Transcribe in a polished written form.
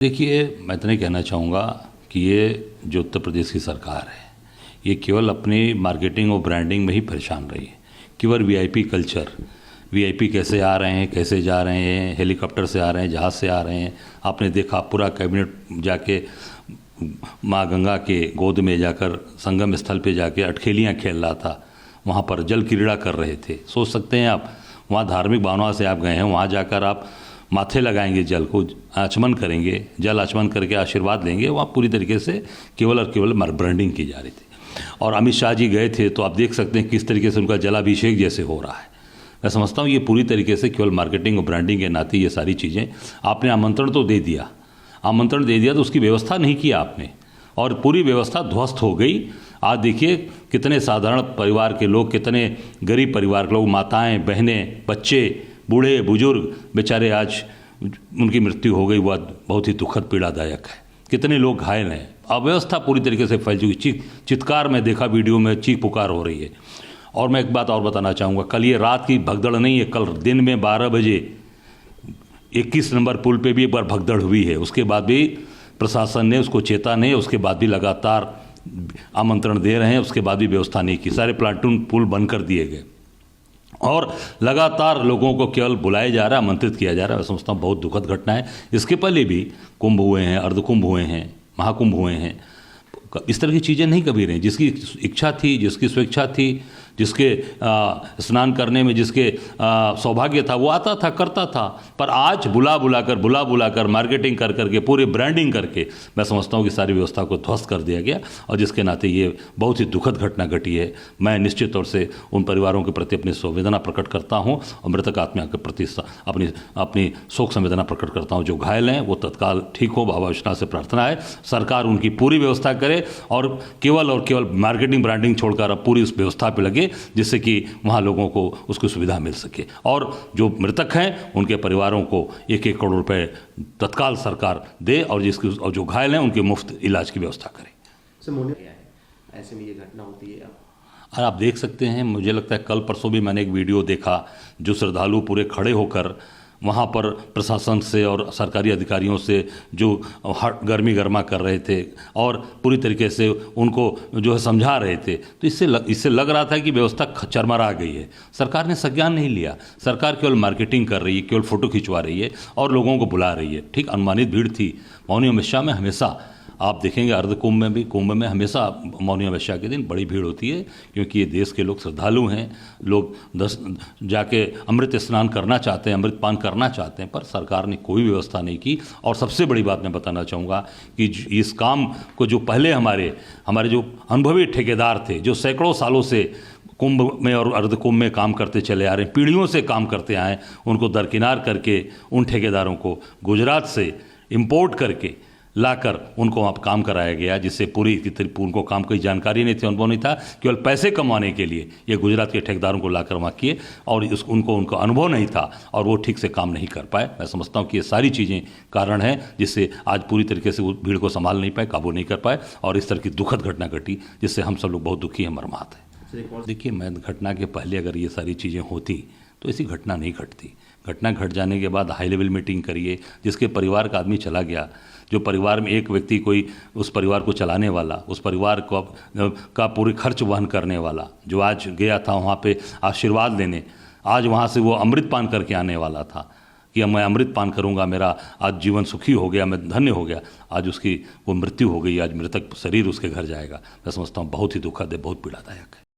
देखिए, मैं इतना ही कहना चाहूँगा कि ये जो उत्तर प्रदेश की सरकार है, ये केवल अपनी मार्केटिंग और ब्रांडिंग में ही परेशान रही है। केवल वीआईपी कल्चर, वीआईपी कैसे आ रहे हैं, कैसे जा रहे हैं, हेलीकॉप्टर से आ रहे हैं, जहाज़ से आ रहे हैं। आपने देखा पूरा कैबिनेट जाके माँ गंगा के गोद में जाकर संगम स्थल पे जाके अटखेलियाँ खेल रहा था, वहाँ पर जल क्रीड़ा कर रहे थे। सोच सकते हैं आप, वहाँ धार्मिक भावना से आप गए हैं, वहाँ जाकर आप माथे लगाएंगे, जल को आचमन करेंगे, जल आचमन करके आशीर्वाद लेंगे। वहाँ पूरी तरीके से केवल और केवल ब्रांडिंग की जा रही थी। और अमित शाह जी गए थे तो आप देख सकते हैं किस तरीके से उनका जलाभिषेक जैसे हो रहा है। मैं समझता हूँ ये पूरी तरीके से केवल मार्केटिंग और ब्रांडिंग के नाते ये सारी चीज़ें, आपने आमंत्रण तो दे दिया, आमंत्रण दे दिया तो उसकी व्यवस्था नहीं किया आपने, और पूरी व्यवस्था ध्वस्त हो गई। आज देखिए कितने साधारण परिवार के लोग, कितने गरीब परिवार के लोग, माताएं, बहनें, बच्चे, बूढ़े बुजुर्ग बेचारे, आज उनकी मृत्यु हो गई। वह बहुत ही दुखद पीड़ादायक है। कितने लोग घायल हैं। अव्यवस्था पूरी तरीके से फैल चुकी, चित्कार में देखा वीडियो में, चीख पुकार हो रही है। और मैं एक बात और बताना चाहूँगा, कल ये रात की भगदड़ नहीं है, कल दिन में 12 बजे 21 नंबर पुल पे भी एक बार भगदड़ हुई है। उसके बाद भी प्रशासन ने उसको चेता नहीं, उसके बाद भी लगातार आमंत्रण दे रहे हैं, उसके बाद भी व्यवस्था नहीं की। सारे प्लाटून पुल बंद कर दिए गए और लगातार लोगों को केवल बुलाया जा रहा है, आमंत्रित किया जा रहा है। मैं समझता हूँ बहुत दुखद घटना है। इसके पहले भी कुंभ हुए हैं, अर्धकुंभ हुए हैं, महाकुंभ हुए हैं। इस तरह की चीज़ें नहीं कभी रही। जिसकी इच्छा थी, जिसकी स्वेच्छा थी, जिसके स्नान करने में जिसके सौभाग्य था, वो आता था, करता था। पर आज बुला बुलाकर मार्केटिंग कर करके, पूरी ब्रांडिंग करके, मैं समझता हूँ कि सारी व्यवस्था को ध्वस्त कर दिया गया। और जिसके नाते ये बहुत ही दुखद घटना घटी है। मैं निश्चित तौर से उन परिवारों के प्रति अपनी संवेदना प्रकट करता हूँ और मृतक आत्मा के प्रति अपनी शोक संवेदना प्रकट करता हूँ। जो घायल हैं वो तत्काल ठीक हो, बाबा विश्वनाथ से प्रार्थना है सरकार उनकी पूरी व्यवस्था करे और केवल मार्केटिंग ब्रांडिंग छोड़कर अब पूरी उस व्यवस्था पे लगे, जिससे कि वहाँ लोगों को उसकी सुविधा मिल सके। और जो मृतक हैं उनके परिवारों को 1-1 करोड़ रुपए तत्काल सरकार दे, और जो घायल हैं उनके मुफ्त इलाज की व्यवस्था करे। ऐसे में ये घटना होती है। और आप देख सकते हैं, मुझे लगता है कल परसों भी मैंने एक वीडियो देखा, जो श्रद्धालु पूरे खड़े होकर वहाँ पर प्रशासन से और सरकारी अधिकारियों से जो गर्मी गर्मा कर रहे थे और पूरी तरीके से उनको जो है समझा रहे थे। तो इससे लग रहा था कि व्यवस्था चरमरा गई है। सरकार ने संज्ञान नहीं लिया। सरकार केवल मार्केटिंग कर रही है, केवल फ़ोटो खिंचवा रही है और लोगों को बुला रही है। ठीक, अनुमानित भीड़ थी। मौनी अमावस्या में हमेशा आप देखेंगे, अर्धकुंभ में भी, कुंभ में हमेशा मौनी अमावस्या के दिन बड़ी भीड़ होती है, क्योंकि ये देश के लोग श्रद्धालु हैं। लोग जाके अमृत स्नान करना चाहते हैं, अमृत पान करना चाहते हैं, पर सरकार ने कोई व्यवस्था नहीं की। और सबसे बड़ी बात मैं बताना चाहूँगा कि इस काम को जो पहले हमारे जो अनुभवी ठेकेदार थे, जो सैकड़ों सालों से कुंभ में और अर्धकुंभ में काम करते चले आ रहे हैं, पीढ़ियों से काम करते आए, उनको दरकिनार करके उन ठेकेदारों को गुजरात से इम्पोर्ट करके लाकर उनको वहाँ काम कराया गया, जिससे उनको काम की जानकारी नहीं थी, अनुभव नहीं था। केवल पैसे कमाने के लिए ये गुजरात के ठेकेदारों को लाकर वहाँ किए और उनको अनुभव नहीं था और वो ठीक से काम नहीं कर पाए। मैं समझता हूँ कि ये सारी चीज़ें कारण हैं जिससे आज पूरी तरीके से भीड़ को संभाल नहीं पाए, काबू नहीं कर पाए और इस तरह की दुखद घटना घटी, जिससे हम सब लोग बहुत दुखी हैं, मर्माहत हैं। देखिए, मैं घटना के पहले अगर ये सारी चीज़ें होती तो ऐसी घटना नहीं घटती। घटना घट जाने के बाद हाई लेवल मीटिंग करिए, जिसके परिवार का आदमी चला गया, जो परिवार में एक व्यक्ति, कोई उस परिवार को चलाने वाला, उस परिवार को का पूरी खर्च वहन करने वाला, जो आज गया था वहाँ पे आशीर्वाद लेने, आज वहाँ से वो अमृत पान करके आने वाला था कि मैं अमृत पान करूँगा, मेरा आज जीवन सुखी हो गया, मैं धन्य हो गया। आज उसकी वो मृत्यु हो गई, आज मृतक शरीर उसके घर जाएगा। मैं समझता हूँ बहुत ही दुखद है, बहुत पीड़ादायक है।